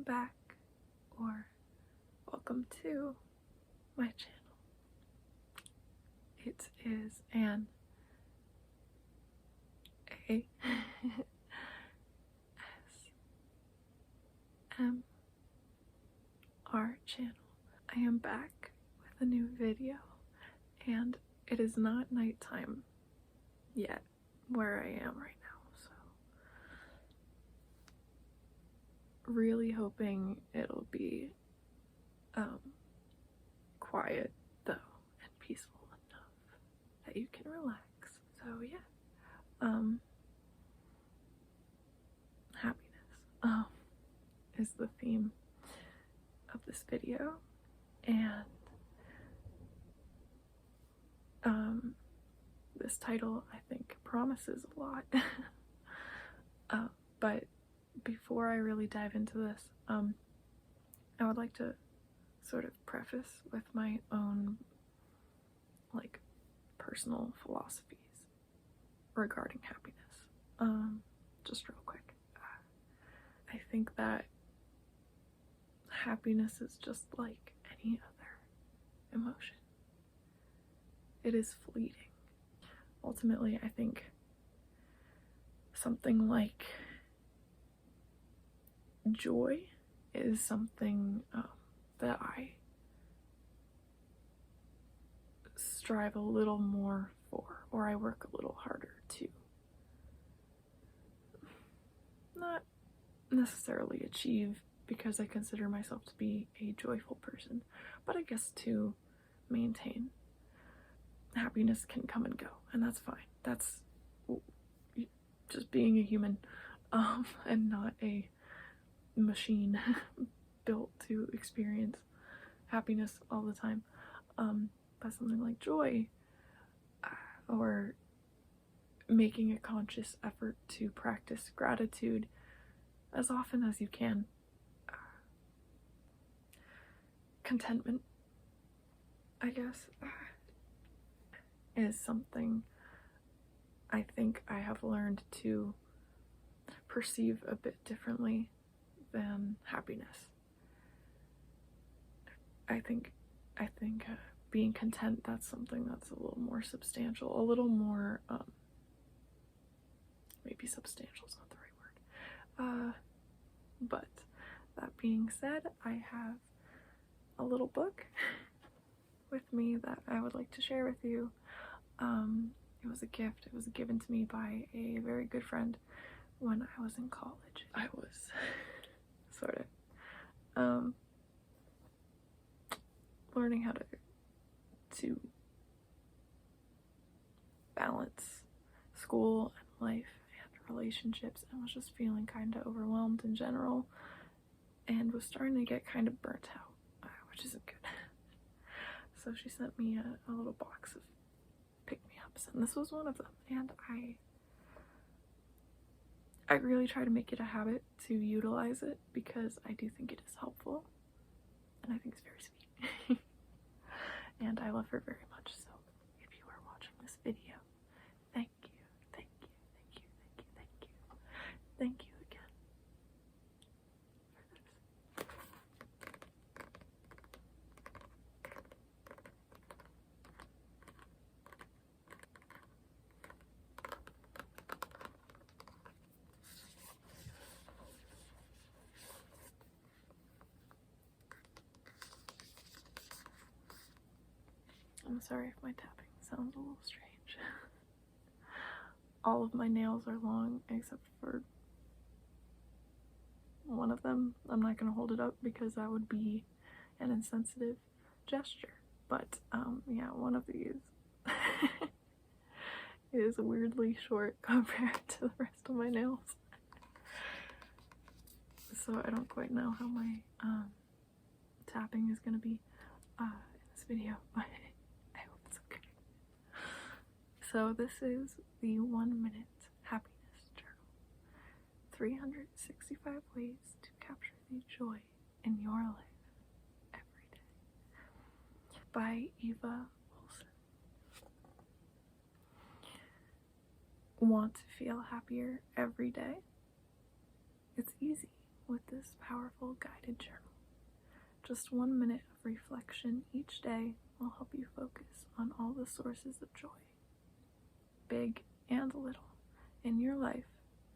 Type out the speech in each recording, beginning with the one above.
welcome back, or welcome to my channel. It is an ASMR channel. I am back with a new video, and it is not nighttime yet where I am right now, so really hoping it'll be quiet though and peaceful enough that you can relax. So yeah, happiness is the theme of this video, and this title I think promises a lot. But before I really dive into this, I would like to sort of preface with my own like personal philosophies regarding happiness. Just real quick, I think that happiness is just like any other emotion. It is fleeting. Ultimately, I think something like joy is something that I strive a little more for, or I work a little harder to not necessarily achieve, because I consider myself to be a joyful person, but I guess to maintain. Happiness can come and go, and that's fine. That's just being a human, and not a machine built to experience happiness all the time. But something like joy, or making a conscious effort to practice gratitude as often as you can. Contentment, I guess, is something I think I have learned to perceive a bit differently than happiness. I think being content, that's something that's a little more substantial, a little more, maybe substantial is not the right word. But that being said, I have a little book with me that I would like to share with you. It was a gift. It was given to me by a very good friend when I was in college. I was sort of learning how to balance school and life and relationships, and was just feeling kind of overwhelmed in general, and was starting to get kind of burnt out, which isn't good. So she sent me a little box of pick-me-ups, and this was one of them, and I really try to make it a habit to utilize it, because I do think it is helpful, and I think it's very sweet. And I love her very much, so if you are watching this video, thank you, thank you, thank you, thank you, thank you, thank you again for this. I'm sorry if my tapping sounds a little strange. All of my nails are long except for one of them. I'm not going to hold it up because that would be an insensitive gesture. But yeah, one of these is weirdly short compared to the rest of my nails. So I don't quite know how my tapping is going to be in this video, but I hope it's okay. So this is the 1 minute happiness journal. 365 ways to capture the joy in your life every day, by Eva Olsen. Want to feel happier every day? It's easy with this powerful guided journal. Just 1 minute of reflection each day will help you focus on all the sources of joy, big and little, in your life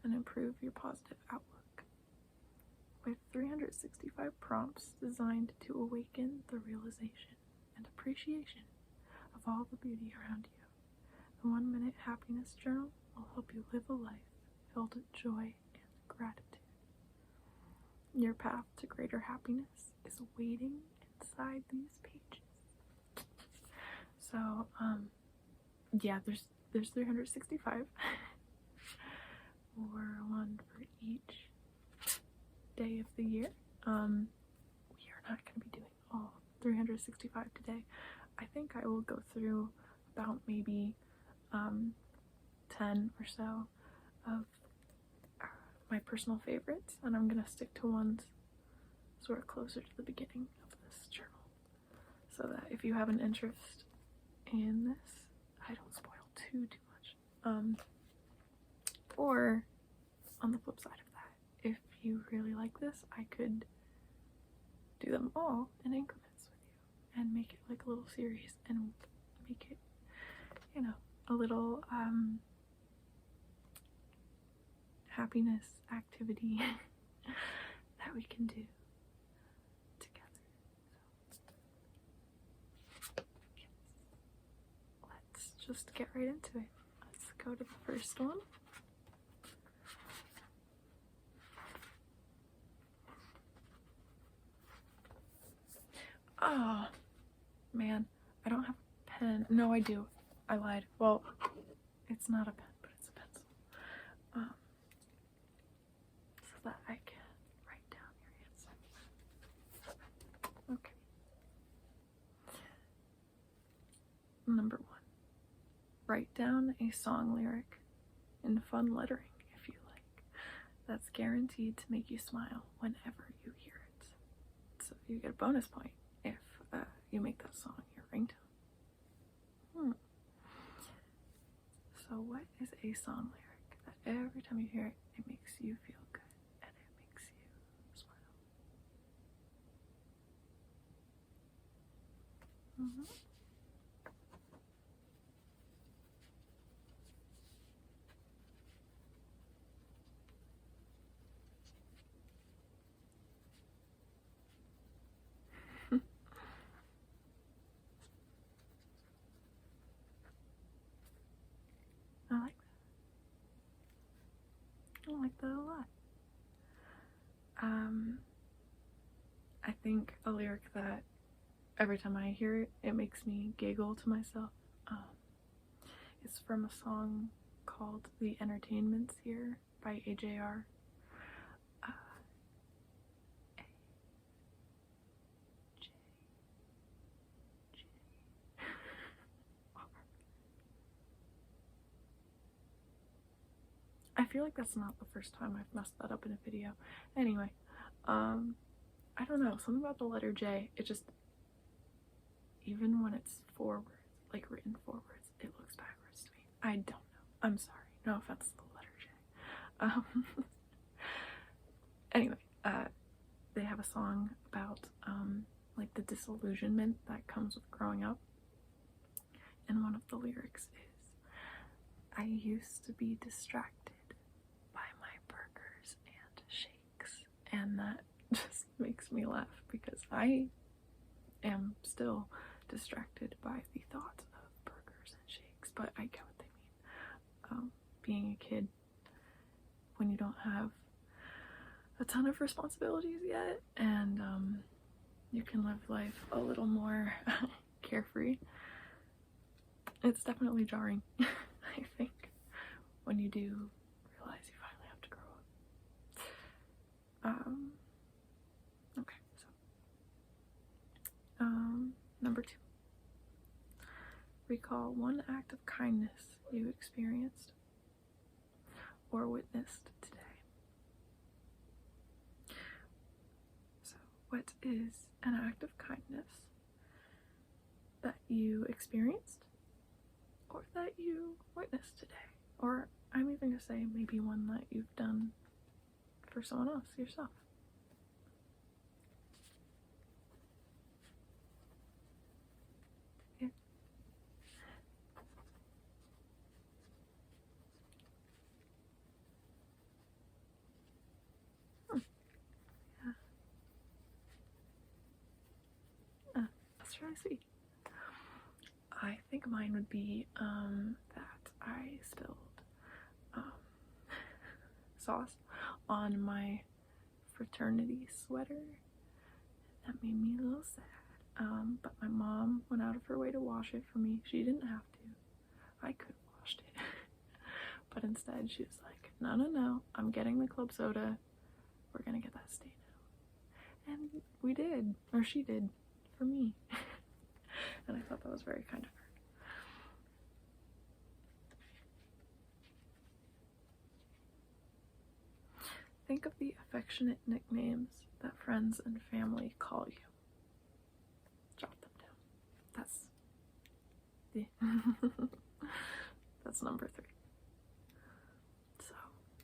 and improve your positive outlook. With 365 prompts designed to awaken the realization and appreciation of all the beauty around you, the 1 minute happiness journal will help you live a life filled with joy and gratitude. Your path to greater happiness is waiting inside these pages. So, yeah, there's 365, or one for each day of the year. We are not going to be doing all 365 today. I think I will go through about maybe 10 or so of my personal favorites, and I'm gonna stick to ones sort of closer to the beginning of this journal, so that if you have an interest in this, I don't spoil too much. Or on the flip side of that, if you really like this, I could do them all in increments with you and make it like a little series and make it, you know, a little happiness activity that we can do together. So, yes. Let's just get right into it. Let's go to the first one. Oh, man, I don't have a pen. No, I do. I lied. Well, it's not a pen, but it's a pencil. So that I can write down your answer. Okay. Number 1. Write down a song lyric in fun lettering if you like. That's guaranteed to make you smile whenever you hear it. So you get a bonus point if you make that song your ringtone. So what is a song lyric that every time you hear it, it makes you feel good and it makes you smile? I like that a lot. I think a lyric that every time I hear it, it makes me giggle to myself. It's from a song called The Entertainment's Here by AJR. I feel like that's not the first time I've messed that up in a video. Anyway, I don't know, something about the letter J, it just, even when it's forward, like written forwards, it looks backwards to me. I don't know. I'm sorry. No offense to the letter J. Anyway, they have a song about, like the disillusionment that comes with growing up. And one of the lyrics is, I used to be distracted by my burgers and shakes. And that just makes me laugh because I am still distracted by the thought of burgers and shakes, but I get what they mean. Being a kid, when you don't have a ton of responsibilities yet, and you can live life a little more carefree, it's definitely jarring, I think, when you do realize you finally have to grow up. Okay, so number 2. Recall one act of kindness you experienced or witnessed today. So, what is an act of kindness that you experienced or that you witnessed today? Or I'm even gonna say maybe one that you've done for someone else, yourself. That's really sweet. I think mine would be that I spilled sauce on my fraternity sweater. That made me a little sad. But my mom went out of her way to wash it for me. She didn't have to. I could have washed it. But instead she was like, no, I'm getting the club soda. We're gonna get that stain out. And we did, or she did, for me. And I thought that was very kind of her. Think of the affectionate nicknames that friends and family call you. Jot them down. That's number 3. So,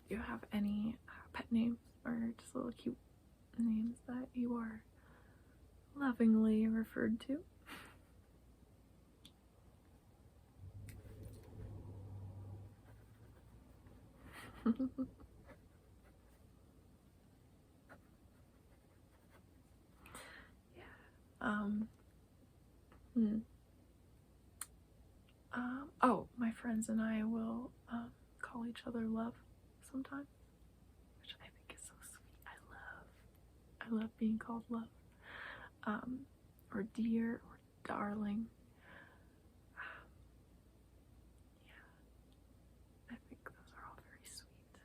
do you have any pet names or just little cute names that you are lovingly referred to? Oh, my friends and I will call each other love sometimes, which I think is so sweet. I love being called love, or dear, or darling. Yeah, I think those are all very sweet.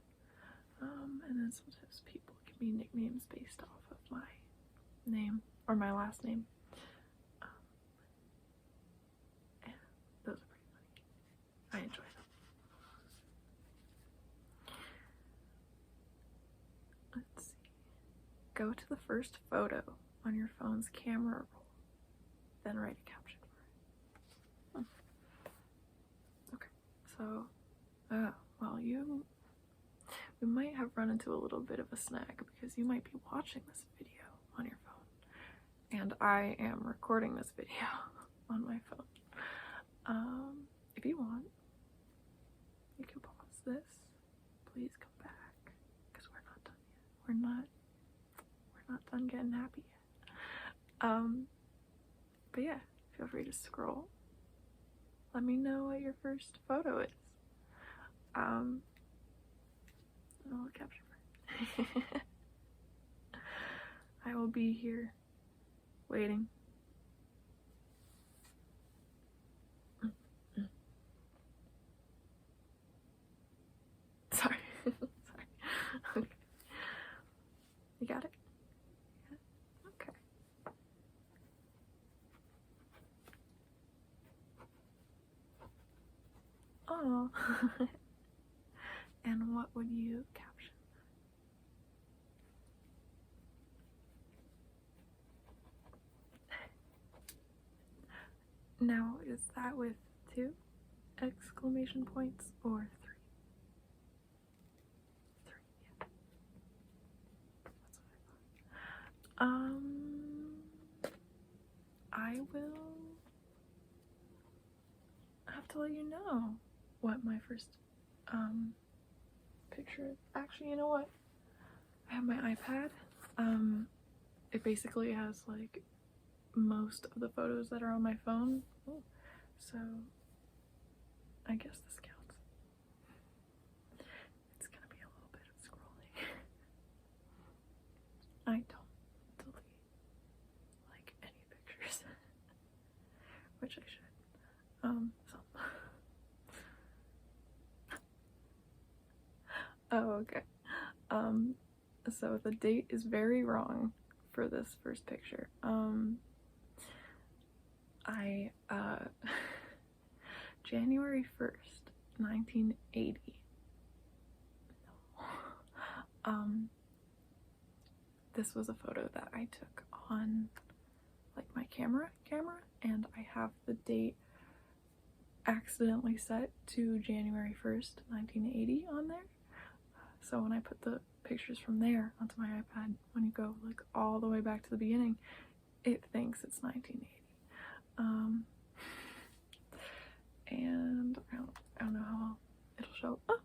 And then sometimes people give me nicknames based off of my name or my last name. And those are pretty funny. I enjoy them. Let's see. Go to the first photo on your phone's camera roll, then write a caption for it. Okay, so, well, we might have run into a little bit of a snag because you might be watching this video on your phone, and I am recording this video on my phone. If you want, you can pause this. Please come back, because we're not done yet. We're not done getting happy yet. But yeah, feel free to scroll. Let me know what your first photo is. I'll capture it. I will be here waiting. Sorry. Sorry. Okay. You got it? Okay. Oh. And what would you caption? Now, is that with 2 exclamation points or 3? 3, yeah. That's what I thought. I will have to let you know what my first picture is. Actually, you know what? I have my iPad. It basically has like most of the photos that are on my phone. Ooh. So I guess this counts. It's gonna be a little bit of scrolling. I don't delete like any pictures, which I should. Oh, okay. So the date is very wrong for this first picture. January 1st, 1980. No. This was a photo that I took on like my camera, and I have the date accidentally set to January 1st, 1980 on there. So when I put the pictures from there onto my iPad, when you go like all the way back to the beginning, it thinks it's 1980. And I don't know how well it'll show. Oh,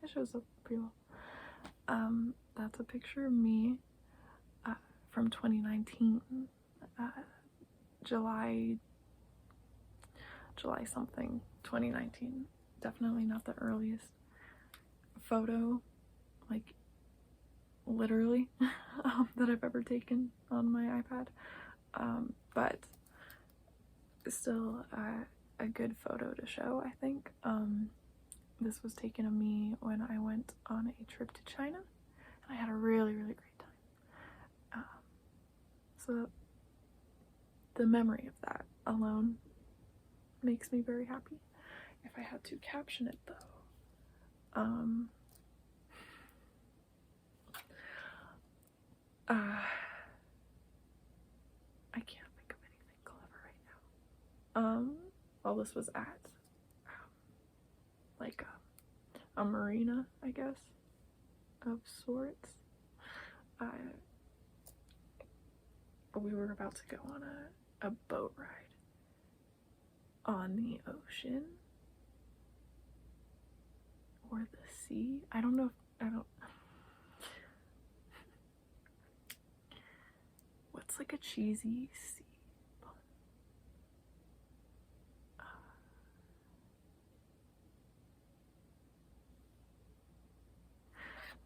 it shows up pretty well. That's a picture of me from 2019, July something, 2019. Definitely not the earliest photo, like literally, that I've ever taken on my iPad, but still a good photo to show, I think. This was taken of me when I went on a trip to China, and I had a really, really great time. So the memory of that alone makes me very happy. If I had to caption it though, I can't think of anything clever right now. Well, this was at like a marina, I guess, of sorts. We were about to go on a boat ride on the ocean or the sea. I don't know if, what's like a cheesy sea pun?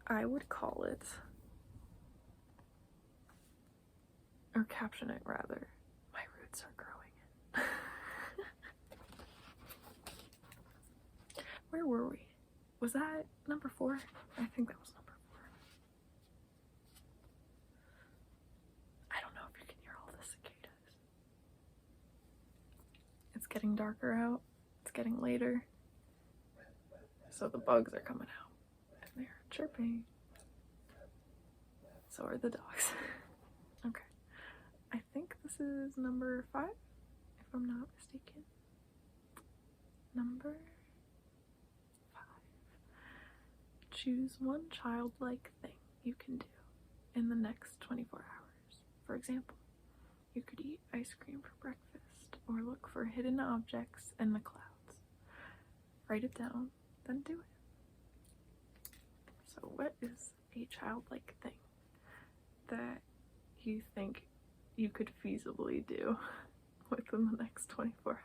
I would call it, or caption it rather, my roots are growing in. Where were we? Was that number 4? I think that was number 4. I don't know if you can hear all the cicadas. It's getting darker out. It's getting later. So the bugs are coming out. And they're chirping. So are the dogs. Okay. I think this is number 5, if I'm not mistaken. Number 5. Choose one childlike thing you can do in the next 24 hours. For example, you could eat ice cream for breakfast or look for hidden objects in the clouds. Write it down, then do it. So what is a childlike thing that you think you could feasibly do within the next 24 hours?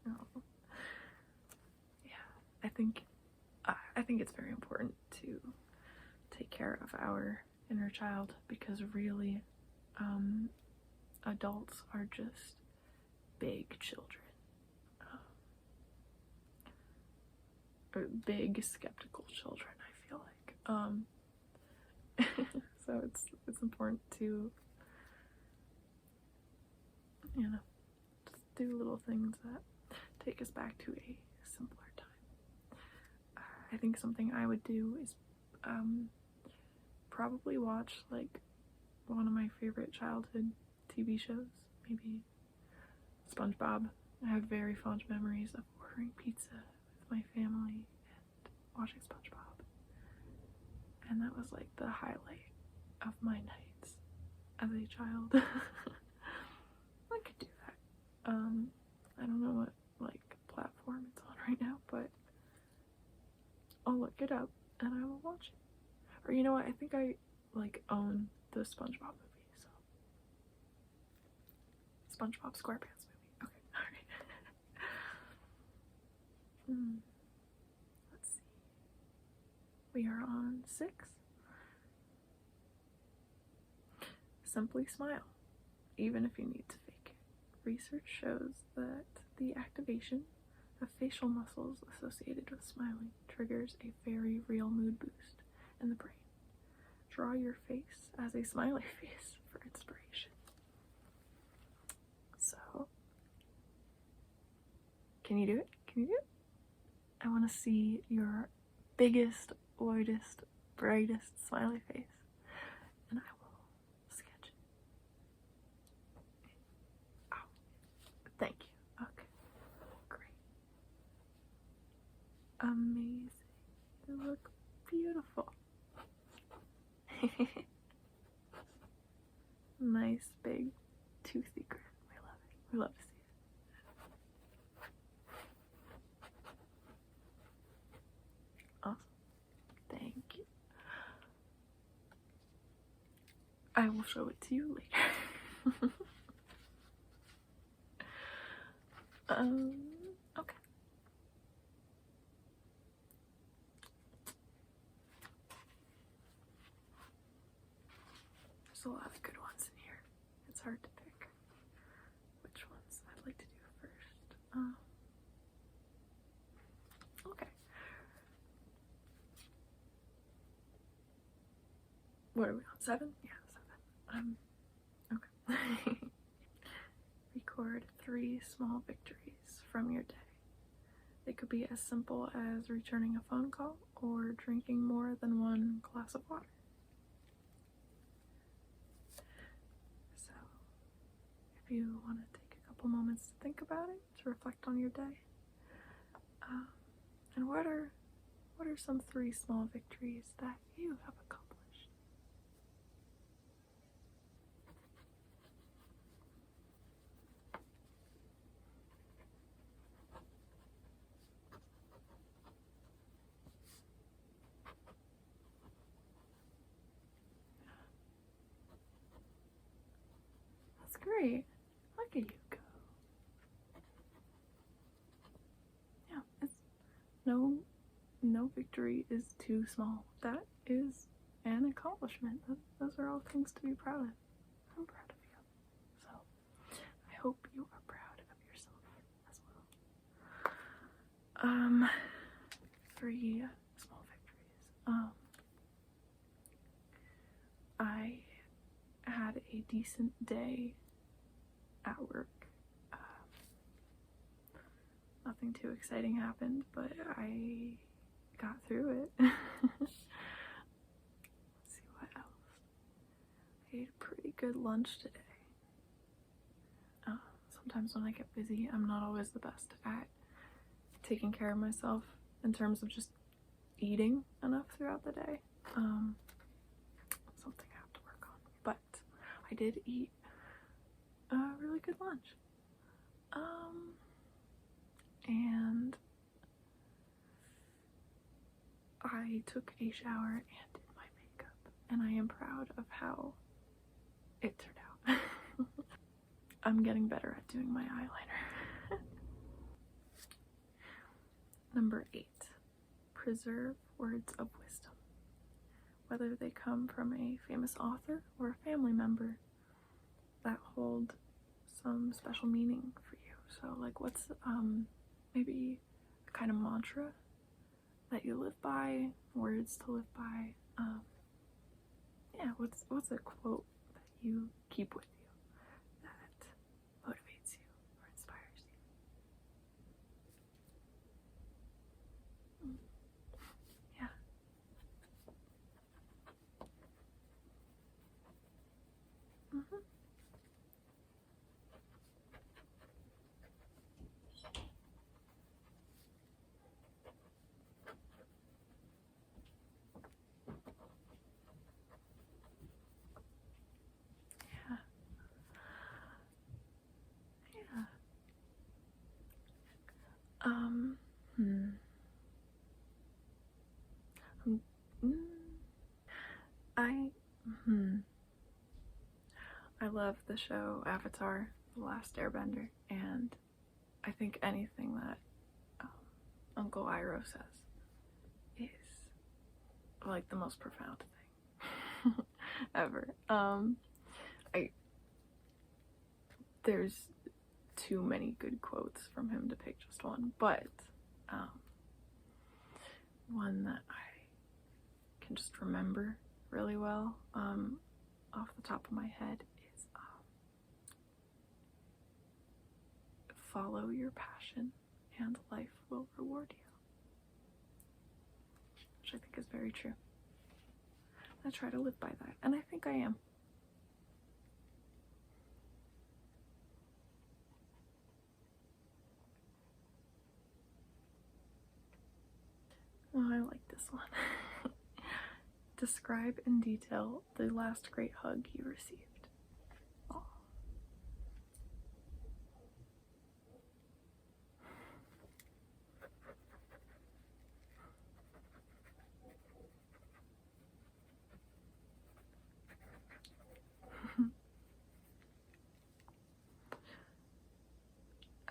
Oh. Yeah, I think it's very important to take care of our inner child, because really, adults are just big children, or big skeptical children, I feel like. So it's important to, you know, just do little things that take us back to a simpler time. I think something I would do is probably watch like one of my favorite childhood TV shows, maybe SpongeBob. I have very fond memories of ordering pizza with my family and watching SpongeBob, and that was like the highlight of my nights as a child. I could do that. I don't know what like platform it's on right now, but I'll look it up and I will watch it. Or you know what, I think I like own the SpongeBob movie, so SpongeBob SquarePants movie. Okay, alright. Let's see. We are on 6. Simply smile, even if you need to fake it. Research shows that the activation of facial muscles associated with smiling triggers a very real mood boost in the brain. Draw your face as a smiley face for inspiration. So, can you do it? Can you do it? I want to see your biggest, widest, brightest smiley face, and I will sketch it. Oh, thank you. Okay, great. Amazing. You look beautiful. Nice big I will show it to you later. Okay. There's a lot of good ones in here. It's hard to pick which ones I'd like to do first. Okay. What are we on? 7? Yeah, 7. Okay. Record 3 small victories from your day. It could be as simple as returning a phone call or drinking more than 1 glass of water. So, if you want to take a couple moments to think about it, to reflect on your day, and what are some 3 small victories that you have accomplished? That's great. Look at you go. Yeah, it's no victory is too small. That is an accomplishment. Those are all things to be proud of. I'm proud of you. So I hope you are proud of yourself as well. 3 small victories. I had a decent day at work. Nothing too exciting happened, but I got through it. Let's see what else. I ate a pretty good lunch today. Sometimes when I get busy, I'm not always the best at taking care of myself in terms of just eating enough throughout the day. Something I have to work on. But I did eat a really good lunch. And I took a shower and did my makeup, and I am proud of how it turned out. I'm getting better at doing my eyeliner. Number 8, preserve words of wisdom. Whether they come from a famous author or a family member that hold some special meaning for you. So like what's maybe a kind of mantra that you live by, words to live by. Yeah, what's a quote that you keep with you that motivates you or inspires you? Yeah. I love the show Avatar: The Last Airbender, and I think anything that Uncle Iroh says is like the most profound thing ever. There's too many good quotes from him to pick just one, but one that I can just remember really well off the top of my head is follow your passion and life will reward you, which I think is very true. I try to live by that, and I think I am. Oh, I like this one. Describe in detail the last great hug you received. Oh.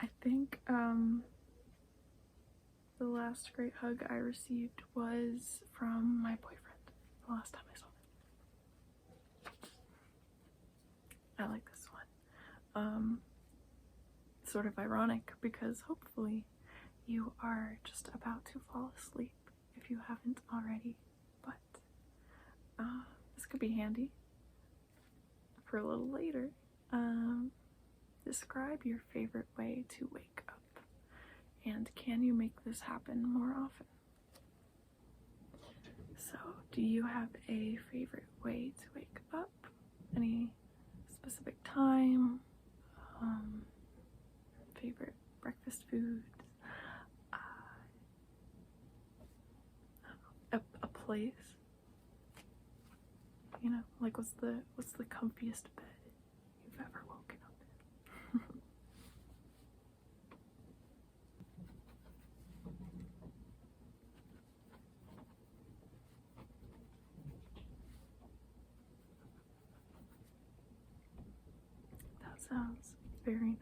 I think the last great hug I received was from my boyfriend the last time I saw him. I like this one. Sort of ironic because hopefully you are just about to fall asleep if you haven't already, but this could be handy for a little later. Describe your favorite way to wake up, and can you make this happen more often? So, do you have a favorite way to wake up? Any specific time? Favorite breakfast foods? A place? You know, like what's the comfiest bed you've ever woken up in? That sounds very nice.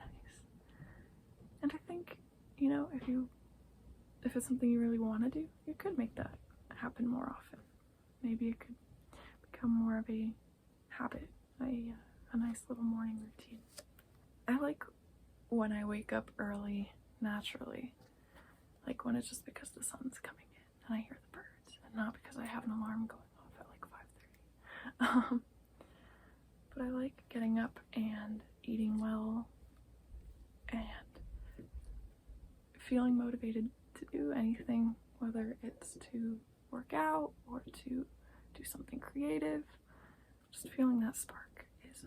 And I think, you know, if it's something you really want to do, you could make that happen more often. Maybe it could become more of a habit, a nice little morning routine. I like when I wake up early naturally, like when it's just because the sun's coming in and I hear the birds, and not because I have an alarm going off at like 5:30. But I like getting up and eating well and feeling motivated to do anything, whether it's to work out or to do something creative. Just feeling that spark is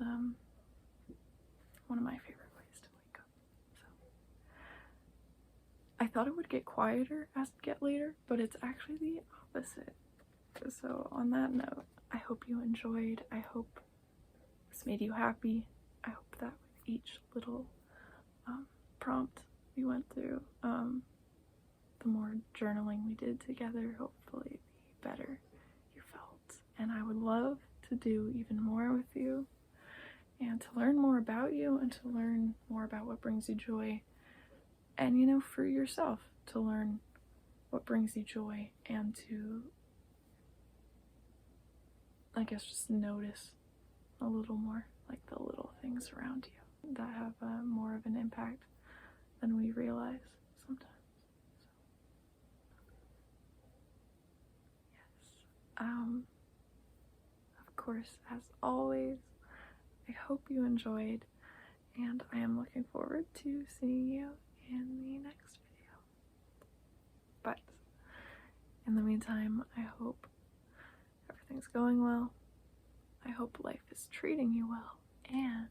one of my favorite ways to wake up. So I thought it would get quieter as it get later, but it's actually the opposite. So on that note, I hope you enjoyed. I hope this made you happy. I hope that with each little prompt we went through, the more journaling we did together, hopefully the better you felt. And I would love to do even more with you and to learn more about you and to learn more about what brings you joy. And, you know, for yourself to learn what brings you joy and to, I guess, just notice a little more, like the little things around you that have more of an impact than we realize sometimes. So, yes. Of course, as always, I hope you enjoyed, and I am looking forward to seeing you in the next video. But in the meantime, I hope everything's going well. I hope life is treating you well, and